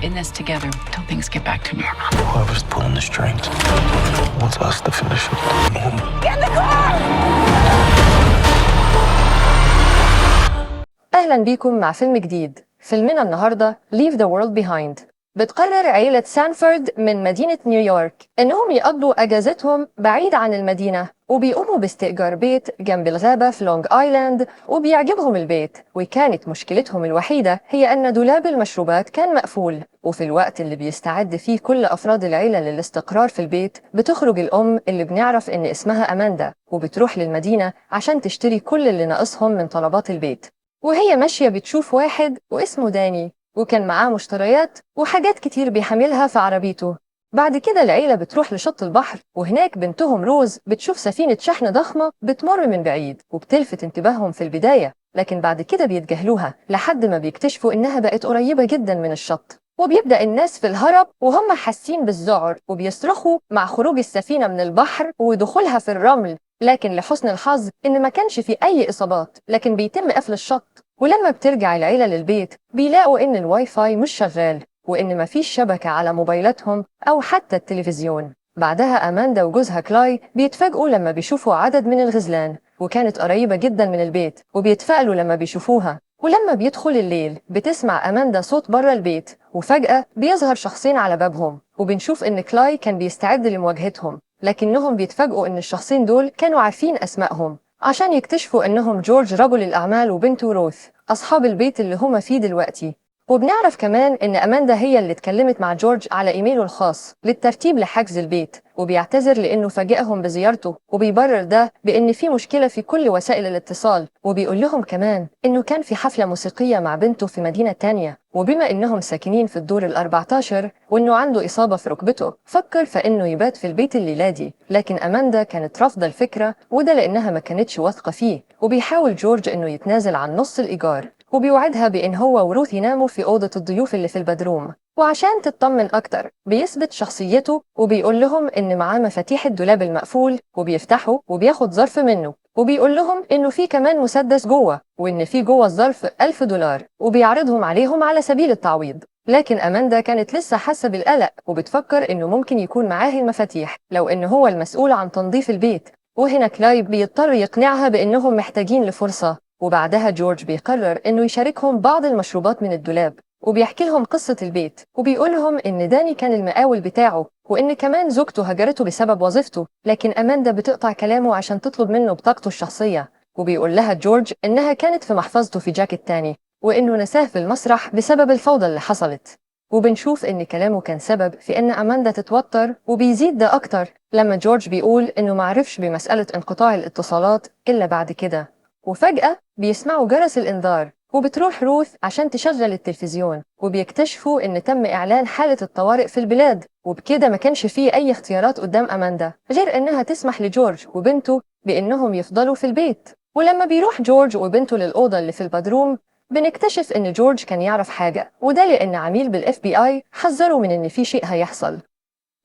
in this together till things get back to normal. Whoever's pulling the strings wants us to finish it. Get in the car! أهلا بيكم مع فيلم جديد. فيلمنا النهاردة Leave the World Behind. بتقرر عيلة سانفورد من مدينة نيويورك إنهم يقضوا أجازتهم بعيد عن المدينة، وبيقوموا باستئجار بيت جنب الغابة في لونج آيلاند، وبيعجبهم البيت. وكانت مشكلتهم الوحيدة هي أن دولاب المشروبات كان مقفول. وفي الوقت اللي بيستعد فيه كل أفراد العيلة للاستقرار في البيت، بتخرج الأم اللي بنعرف إن اسمها أماندا، وبتروح للمدينة عشان تشتري كل اللي ناقصهم من طلبات البيت. وهي ماشية بتشوف واحد واسمه داني، وكان معاه مشتريات وحاجات كتير بيحملها في عربيته. بعد كده العيلة بتروح لشط البحر، وهناك بنتهم روز بتشوف سفينة شحن ضخمة بتمر من بعيد وبتلفت انتباههم في البداية، لكن بعد كده بيتجاهلوها لحد ما بيكتشفوا إنها بقت قريبة جدا من الشط. وبيبدأ الناس في الهرب وهم حاسين بالذعر، وبيصرخوا مع خروج السفينة من البحر ودخولها في الرمل. لكن لحسن الحظ إن ما كانش في أي إصابات، لكن بيتم قفل الشط. ولما بترجع العيلة للبيت بيلاقوا إن الواي فاي مش شغال، وإن مفيش شبكة على موبايلاتهم أو حتى التلفزيون. بعدها أماندا وجوزها كلاي بيتفاجئوا لما بيشوفوا عدد من الغزلان، وكانت قريبة جدا من البيت، وبيتفائلوا لما بيشوفوها. ولما بيدخل الليل بتسمع أماندا صوت بره البيت، وفجأة بيظهر شخصين على بابهم، وبنشوف إن كلاي كان بيستعد لمواجهتهم، لكنهم بيتفاجئوا إن الشخصين دول كانوا عارفين أسمائهم، عشان يكتشفوا إنهم جورج رجل الأعمال وبنته روث أصحاب البيت اللي هما فيه دلوقتي. وبنعرف كمان إن أماندا هي اللي اتكلمت مع جورج على إيميله الخاص للترتيب لحجز البيت، وبيعتذر لأنه فاجئهم بزيارته، وبيبرر ده بإن في مشكلة في كل وسائل الاتصال. وبيقول لهم كمان إنه كان في حفلة موسيقية مع بنته في مدينة تانية، وبما إنهم ساكنين في الدور ال14 وإنه عنده إصابة في ركبته، فكر فإنه يبات في البيت الليلة دي. لكن أماندا كانت رافضة الفكرة، وده لأنها ما كانتش واثقة فيه. وبيحاول جورج إنه يتنازل عن نص الإيجار، وبيوعدها بإن هو وروث يناموا في أوضة الضيوف اللي في البدروم. وعشان تطمن أكتر بيثبت شخصيته، وبيقول لهم إن معاه مفاتيح الدولاب المقفول، وبيفتحه وبياخد ظرف منه، وبيقول لهم إنه في كمان مسدس جوه، وإن في جوه الظرف $1000، وبيعرضهم عليهم على سبيل التعويض. لكن أماندا كانت لسه حاسة بالقلق، وبتفكر إنه ممكن يكون معاه المفاتيح لو إنه هو المسؤول عن تنظيف البيت. وهنا كلاي بيضطر يقنعها بإنهم محتاجين لفرصة. وبعدها جورج بيقرر إنه يشاركهم بعض المشروبات من الدولاب، وبيحكي لهم قصة البيت، وبيقول لهم إن داني كان المقاول بتاعه، وإن كمان زوجته هجرته بسبب وظيفته. لكن أماندا بتقطع كلامه عشان تطلب منه بطاقته الشخصية، وبيقول لها جورج إنها كانت في محفظته في جاكيت تاني، وإنه نساه في المسرح بسبب الفوضى اللي حصلت. وبنشوف إن كلامه كان سبب في إن أماندا تتوتر، وبيزيد ده أكتر لما جورج بيقول إنه معرفش بمسألة انقطاع الاتصالات إلا بعد كده. وفجأة بيسمعوا جرس الإنذار، وبتروح روث عشان تشغل التلفزيون، وبيكتشفوا إن تم إعلان حالة الطوارئ في البلاد. وبكده ما كانش فيه أي اختيارات قدام أماندا غير إنها تسمح لجورج وبنته بإنهم يفضلوا في البيت. ولما بيروح جورج وبنته للأوضة اللي في البدروم، بنكتشف إن جورج كان يعرف حاجة، وده لأن عميل بالFBI حذره من إن في شيء هيحصل.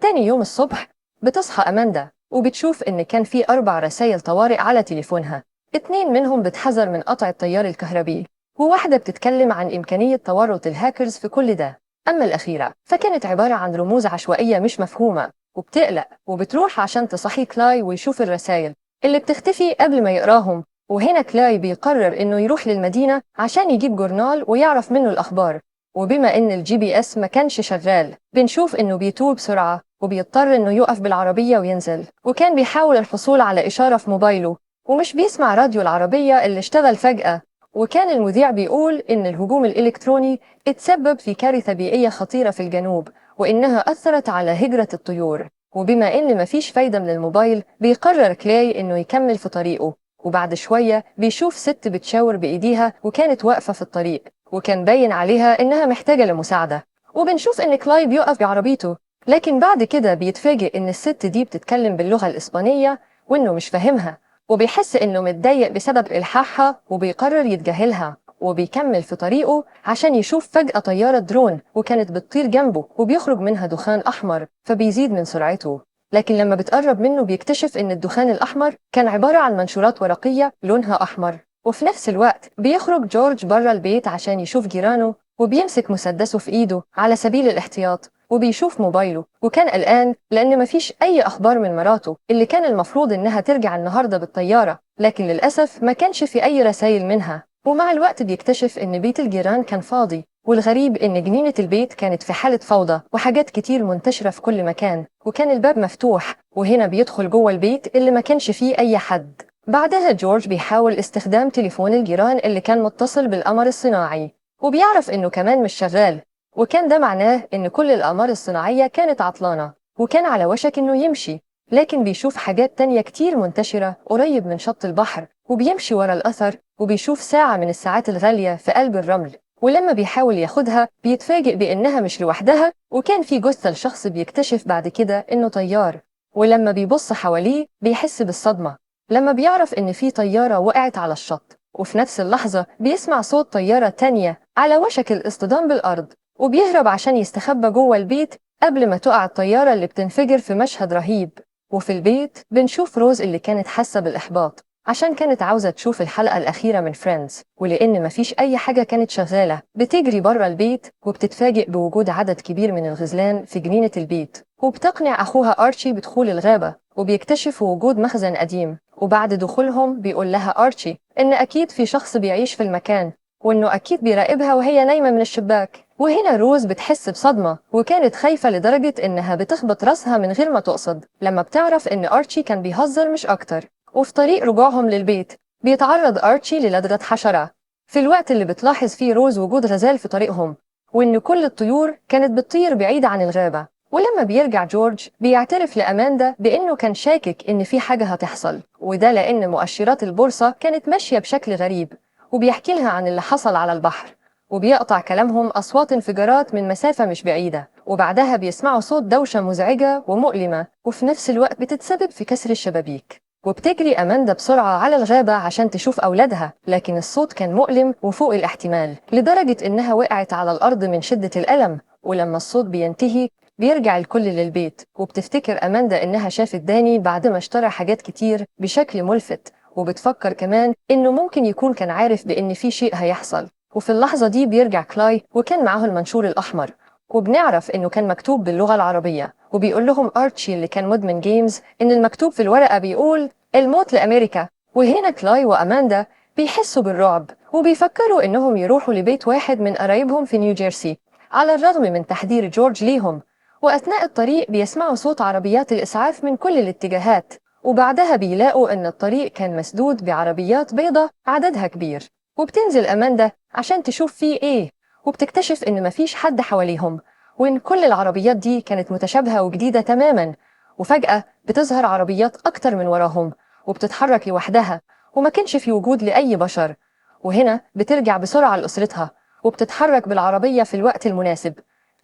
تاني يوم الصبح بتصحى أماندا، وبتشوف إن كان في 4 رسائل طوارئ على تليفونها. 2 منهم بتحذر من قطع التيار الكهربي، وواحدة بتتكلم عن إمكانية تورط الهاكرز في كل ده. أما الأخيرة فكانت عبارة عن رموز عشوائية مش مفهومة. وبتقلق وبتروح عشان تصحي كلاي ويشوف الرسائل اللي بتختفي قبل ما يقراهم. وهنا كلاي بيقرر إنه يروح للمدينة عشان يجيب جورنال ويعرف منه الأخبار. وبما إن الGPS ما كانش شغال، بنشوف إنه بيتوه بسرعة، وبيضطر إنه يقف بالعربية وينزل. وكان بيحاول الحصول على إشارة في موبايله، ومش بيسمع راديو العربية اللي اشتغل فجأة. وكان المذيع بيقول إن الهجوم الإلكتروني اتسبب في كارثة بيئية خطيرة في الجنوب، وإنها أثرت على هجرة الطيور. وبما إن مفيش فايدة من الموبايل، بيقرر كلاي إنه يكمل في طريقه. وبعد شوية بيشوف ست بتشاور بإيديها، وكانت واقفة في الطريق، وكان باين عليها إنها محتاجة لمساعدة. وبنشوف إن كلاي بيقف بعربيته، لكن بعد كده بيتفاجئ إن الست دي بتتكلم باللغة الإسبانية، وإنه مش فاهمها. وبيحس إنه متضايق بسبب إلحاحها، وبيقرر يتجاهلها. وبيكمل في طريقه عشان يشوف فجأة طيارة درون، وكانت بتطير جنبه، وبيخرج منها دخان أحمر، فبيزيد من سرعته. لكن لما بتقرب منه بيكتشف إن الدخان الأحمر كان عبارة عن منشورات ورقية لونها أحمر. وفي نفس الوقت بيخرج جورج بره البيت عشان يشوف جيرانه، وبيمسك مسدسه في إيده على سبيل الاحتياط، وبيشوف موبايله وكان قلقان لأن مفيش أي أخبار من مراته اللي كان المفروض إنها ترجع النهاردة بالطيارة، لكن للأسف ما كانش في أي رسائل منها. ومع الوقت بيكتشف إن بيت الجيران كان فاضي، والغريب إن جنينة البيت كانت في حالة فوضى وحاجات كتير منتشرة في كل مكان، وكان الباب مفتوح. وهنا بيدخل جوه البيت اللي ما كانش فيه أي حد. بعدها جورج بيحاول استخدام تليفون الجيران اللي كان متصل بالقمر الصناعي، وبيعرف إنه كمان مش شغال، وكان ده معناه إن كل الأقمار الصناعية كانت عطلانة، وكان على وشك إنه يمشي. لكن بيشوف حاجات تانية كتير منتشرة قريب من شط البحر، وبيمشي ورا الأثر وبيشوف ساعة من الساعات الغالية في قلب الرمل، ولما بيحاول ياخدها بيتفاجئ بإنها مش لوحدها، وكان في جثة لشخص بيكتشف بعد كده إنه طيار. ولما بيبص حواليه بيحس بالصدمة لما بيعرف إن في طيارة وقعت على الشط، وفي نفس اللحظة بيسمع صوت طيارة تانية على وشك الاصطدام بالأرض، وبيهرب عشان يستخبى جوه البيت قبل ما تقع الطيارة اللي بتنفجر في مشهد رهيب. وفي البيت بنشوف روز اللي كانت حاسة بالإحباط عشان كانت عاوزة تشوف الحلقة الأخيرة من فريندز، ولأن مفيش أي حاجة كانت شغالة بتجري بره البيت، وبتتفاجئ بوجود عدد كبير من الغزلان في جنينة البيت، وبتقنع أخوها أرشي بدخول الغابة، وبيكتشفوا وجود مخزن قديم. وبعد دخولهم بيقول لها أرشي إن أكيد في شخص بيعيش في المكان، وإنه أكيد بيراقبها وهي نايمة من الشباك. وهنا روز بتحس بصدمة وكانت خايفة لدرجة إنها بتخبط راسها من غير ما تقصد لما بتعرف إن أرشي كان بيهزر مش أكتر. وفي طريق رجوعهم للبيت بيتعرض أرشي للدغة حشرة في الوقت اللي بتلاحظ فيه روز وجود غزال في طريقهم، وإن كل الطيور كانت بتطير بعيد عن الغابة. ولما بيرجع جورج بيعترف لأماندا بإنه كان شاكك إن في حاجة هتحصل، وده لأن مؤشرات البورصة كانت ماشية بشكل غريب، وبيحكي لها عن اللي حصل على البحر. وبيقطع كلامهم أصوات انفجارات من مسافة مش بعيدة، وبعدها بيسمعوا صوت دوشة مزعجة ومؤلمة وفي نفس الوقت بتتسبب في كسر الشبابيك. وبتجري أماندا بسرعة على الغابة عشان تشوف أولادها، لكن الصوت كان مؤلم وفوق الاحتمال لدرجة إنها وقعت على الأرض من شدة الألم. ولما الصوت بينتهي بيرجع الكل للبيت، وبتفتكر أماندا إنها شافت داني بعد ما اشترى حاجات كتير بشكل ملفت، وبتفكر كمان إنه ممكن يكون كان عارف بإن في شيء هيحصل. وفي اللحظة دي بيرجع كلاي وكان معاه المنشور الأحمر، وبنعرف إنه كان مكتوب باللغة العربية، وبيقول لهم أرتشي اللي كان مدمن جيمز إن المكتوب في الورقة بيقول الموت لأمريكا. وهنا كلاي وأماندا بيحسوا بالرعب وبيفكروا إنهم يروحوا لبيت واحد من قرايبهم في نيوجيرسي على الرغم من تحذير جورج ليهم. وأثناء الطريق بيسمعوا صوت عربيات الإسعاف من كل الاتجاهات، وبعدها بيلاقوا إن الطريق كان مسدود بعربيات بيضة عددها كبير. وبتنزل أماندا عشان تشوف فيه إيه، وبتكتشف إن مفيش حد حواليهم، وإن كل العربيات دي كانت متشابهة وجديدة تماماً. وفجأة بتظهر عربيات أكتر من وراهم وبتتحرك لوحدها، وما كانش في وجود لأي بشر. وهنا بترجع بسرعة لأسرتها وبتتحرك بالعربية في الوقت المناسب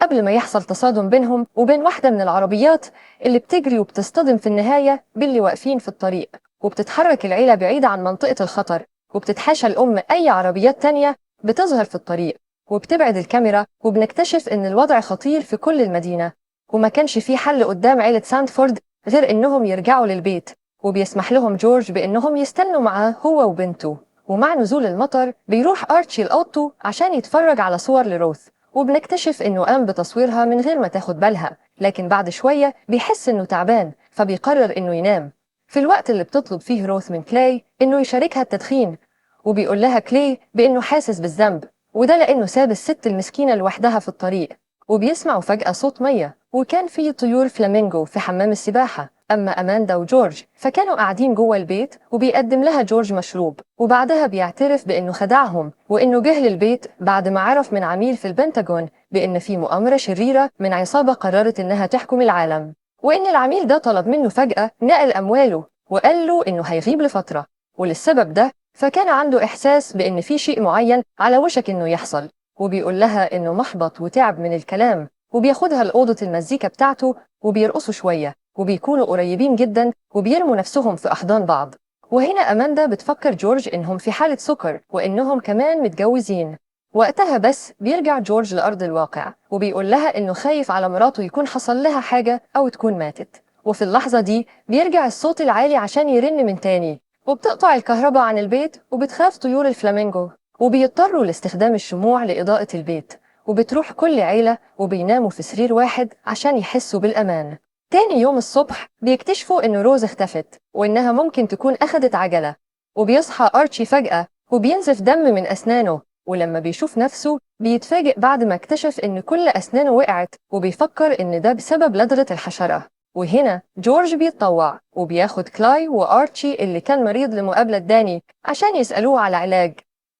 قبل ما يحصل تصادم بينهم وبين واحدة من العربيات اللي بتجري وبتصطدم في النهاية باللي واقفين في الطريق. وبتتحرك العيلة بعيدة عن منطقة الخطر، وبتتحاشى الأم أي عربيات تانية بتظهر في الطريق، وبتبعد الكاميرا. وبنكتشف إن الوضع خطير في كل المدينة، وما كانش في حل قدام عيلة ساندفورد غير إنهم يرجعوا للبيت. وبيسمح لهم جورج بإنهم يستنوا معاه هو وبنته. ومع نزول المطر بيروح أرتشي لأوضته عشان يتفرج على صور لروث، وبنكتشف إنه قام بتصويرها من غير ما تاخد بالها، لكن بعد شوية بيحس إنه تعبان فبيقرر إنه ينام في الوقت اللي بتطلب فيه روث من كلاي إنه يشاركها التدخين. وبيقول لها كلاي بإنه حاسس بالذنب، وده لأنه ساب الست المسكينة لوحدها في الطريق. وبيسمعوا فجأة صوت مية، وكان فيه طيور فلامينجو في حمام السباحة. أما أماندا وجورج فكانوا قاعدين جوه البيت وبيقدم لها جورج مشروب، وبعدها بيعترف بأنه خدعهم وأنه جه للبيت بعد ما عرف من عميل في البنتاغون بأن في مؤامرة شريرة من عصابة قررت أنها تحكم العالم، وأن العميل ده طلب منه فجأة نقل أمواله وقال له أنه هيغيب لفترة، وللسبب ده فكان عنده إحساس بأن في شيء معين على وشك أنه يحصل. وبيقول لها أنه محبط وتعب من الكلام، وبياخدها لأوضة المزيكا بتاعته وبيرقصوا شوية وبيكونوا قريبين جدا وبيرموا نفسهم في أحضان بعض. وهنا أماندا بتفكر جورج إنهم في حالة سكر وإنهم كمان متجوزين. وقتها بس بيرجع جورج لأرض الواقع وبيقول لها إنه خايف على مراته يكون حصل لها حاجة أو تكون ماتت. وفي اللحظة دي بيرجع الصوت العالي عشان يرن من تاني، وبتقطع الكهرباء عن البيت وبتخاف طيور الفلامينجو، وبيضطروا لاستخدام الشموع لإضاءة البيت. وبتروح كل عيلة وبيناموا في سرير واحد عشان يحسوا بالأمان. تاني يوم الصبح بيكتشفوا إن روز اختفت وإنها ممكن تكون أخدت عجلة، وبيصحى آرتشي فجأة وبينزف دم من أسنانه، ولما بيشوف نفسه بيتفاجئ بعد ما اكتشف إن كل أسنانه وقعت وبيفكر إن ده بسبب لدغة الحشرة. وهنا جورج بيتطوع وبياخد كلاي وآرتشي اللي كان مريض لمقابلة داني عشان يسألوه على علاج.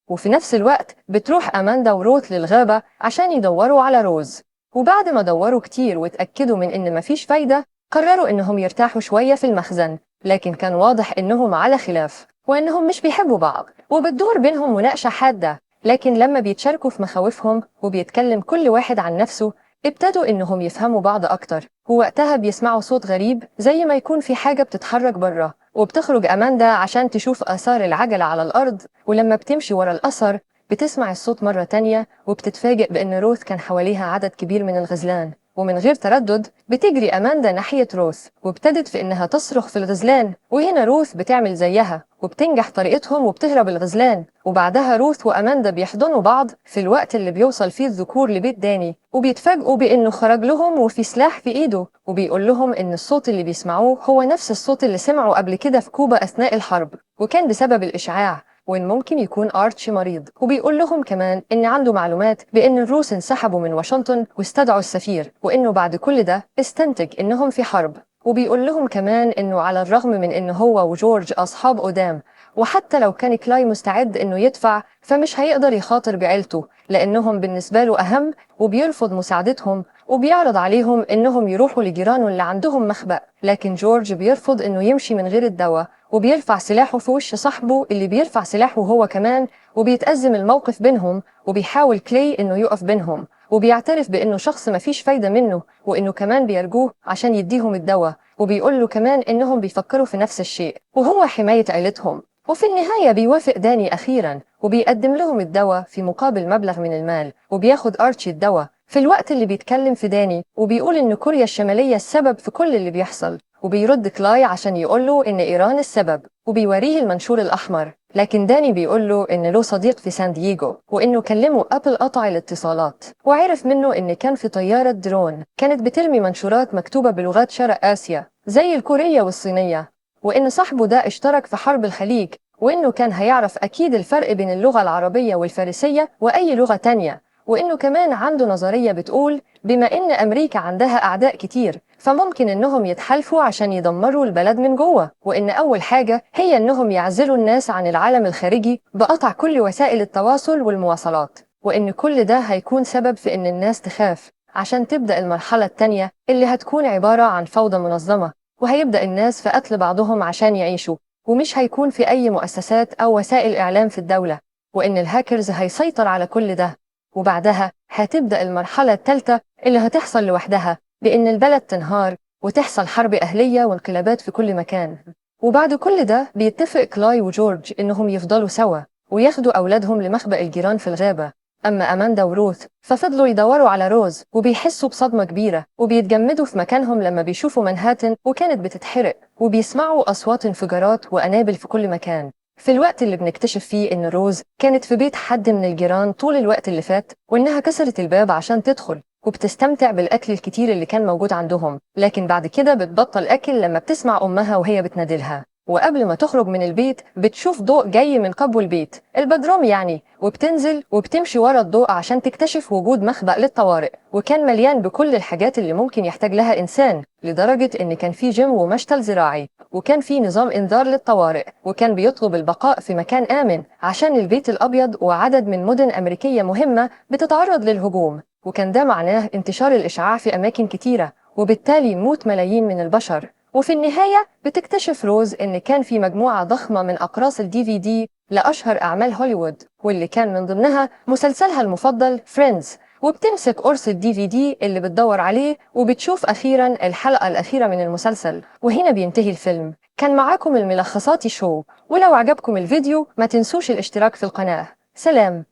وفي نفس الوقت بتروح أماندا وروث للغابة عشان يدوروا على روز، وبعد ما دوروا كتير واتأكدوا من إن مفيش فايدة قرروا إنهم يرتاحوا شوية في المخزن، لكن كان واضح إنهم على خلاف وإنهم مش بيحبوا بعض وبتدور بينهم مناقشة حادة. لكن لما بيتشاركوا في مخاوفهم وبيتكلم كل واحد عن نفسه ابتدوا إنهم يفهموا بعض أكتر. ووقتها بيسمعوا صوت غريب زي ما يكون في حاجة بتتحرك بره، وبتخرج أماندا عشان تشوف آثار العجلة على الأرض، ولما بتمشي ورا الأثر بتسمع الصوت مرة تانية وبتتفاجئ بأن روث كان حواليها عدد كبير من الغزلان. ومن غير تردد بتجري أماندا ناحية روث وابتدت في إنها تصرخ في الغزلان، وهنا روث بتعمل زيها وبتنجح طريقتهم وبتهرب الغزلان. وبعدها روث وأماندا بيحضنوا بعض في الوقت اللي بيوصل فيه الذكور لبيت داني، وبيتفاجئوا بإنه خرج لهم وفي سلاح في إيده، وبيقول لهم إن الصوت اللي بيسمعوه هو نفس الصوت اللي سمعوا قبل كده في كوبا أثناء الحرب وكان بسبب الإشعاع، وإن ممكن يكون آرتشي مريض. وبيقول لهم كمان إن عنده معلومات بإن الروس انسحبوا من واشنطن واستدعوا السفير، وإنه بعد كل ده استنتج إنهم في حرب. وبيقول لهم كمان إنه على الرغم من إنه هو وجورج أصحاب قدام، وحتى لو كان كلاي مستعد إنه يدفع فمش هيقدر يخاطر بعيلته لأنهم بالنسبة له أهم، وبيرفض مساعدتهم وبيعرض عليهم إنهم يروحوا لجيرانه اللي عندهم مخبأ. لكن جورج بيرفض إنه يمشي من غير الدواء وبيرفع سلاحه في وش صاحبه اللي بيرفع سلاحه هو كمان، وبيتأزم الموقف بينهم. وبيحاول كلاي إنه يقف بينهم وبيعترف بإنه شخص مفيش فايدة منه وإنه كمان بيرجوه عشان يديهم الدواء، وبيقول له كمان إنهم بيفكروا في نفس الشيء وهو حماية عيلتهم. وفي النهاية بيوافق داني أخيراً وبيقدم لهم الدواء في مقابل مبلغ من المال، وبياخد آرتشي الدواء في الوقت اللي بيتكلم في داني وبيقول إن كوريا الشمالية السبب في كل اللي بيحصل. وبيرد كلاي عشان يقوله إن إيران السبب وبيوريه المنشور الأحمر، لكن داني بيقوله إن له صديق في سان دييغو وإنه كلمه قبل قطع الاتصالات وعرف منه إن كان في طيارة درون كانت بترمي منشورات مكتوبة بلغات شرق آسيا زي الكورية والصينية، وإن صاحبه ده اشترك في حرب الخليج، وإنه كان هيعرف أكيد الفرق بين اللغة العربية والفارسية وأي لغة تانية، وإنه كمان عنده نظرية بتقول بما إن أمريكا عندها أعداء كتير فممكن إنهم يتحالفوا عشان يدمروا البلد من جوه، وإن أول حاجة هي إنهم يعزلوا الناس عن العالم الخارجي بقطع كل وسائل التواصل والمواصلات، وإن كل ده هيكون سبب في إن الناس تخاف عشان تبدأ المرحلة التانية اللي هتكون عبارة عن فوضى منظمة، وهيبدأ الناس في قتل بعضهم عشان يعيشوا، ومش هيكون في أي مؤسسات أو وسائل إعلام في الدولة، وإن الهاكرز هيسيطر على كل ده. وبعدها هتبدأ المرحلة الثالثة اللي هتحصل لوحدها بإن البلد تنهار وتحصل حرب أهلية وانقلابات في كل مكان. وبعد كل ده بيتفق كلاي وجورج إنهم يفضلوا سوا وياخدوا أولادهم لمخبأ الجيران في الغابة. أما أماندا وروث ففضلوا يدوروا على روز وبيحسوا بصدمة كبيرة وبيتجمدوا في مكانهم لما بيشوفوا منهاتن وكانت بتتحرق، وبيسمعوا أصوات انفجارات وأنابل في كل مكان. في الوقت اللي بنكتشف فيه إن روز كانت في بيت حد من الجيران طول الوقت اللي فات، وإنها كسرت الباب عشان تدخل وبتستمتع بالأكل الكتير اللي كان موجود عندهم، لكن بعد كده بتبطل أكل لما بتسمع أمها وهي بتنادلها. وقبل ما تخرج من البيت بتشوف ضوء جاي من قبو البيت البدروم يعني، وبتنزل وبتمشي ورا الضوء عشان تكتشف وجود مخبأ للطوارئ، وكان مليان بكل الحاجات اللي ممكن يحتاج لها إنسان، لدرجة إن كان في جيم ومشتل زراعي، وكان في نظام إنذار للطوارئ، وكان بيطلب البقاء في مكان آمن عشان البيت الأبيض وعدد من مدن أمريكية مهمة بتتعرض للهجوم، وكان ده معناه انتشار الإشعاع في أماكن كتيرة وبالتالي موت ملايين من البشر. وفي النهاية بتكتشف روز إن كان في مجموعة ضخمة من أقراص DVD لأشهر أعمال هوليوود، واللي كان من ضمنها مسلسلها المفضل فريندز، وبتمسك قرص DVD اللي بتدور عليه وبتشوف أخيراً الحلقة الأخيرة من المسلسل، وهنا بينتهي الفيلم. كان معاكم الملخصات شو، ولو عجبكم الفيديو ما تنسوش الاشتراك في القناة. سلام.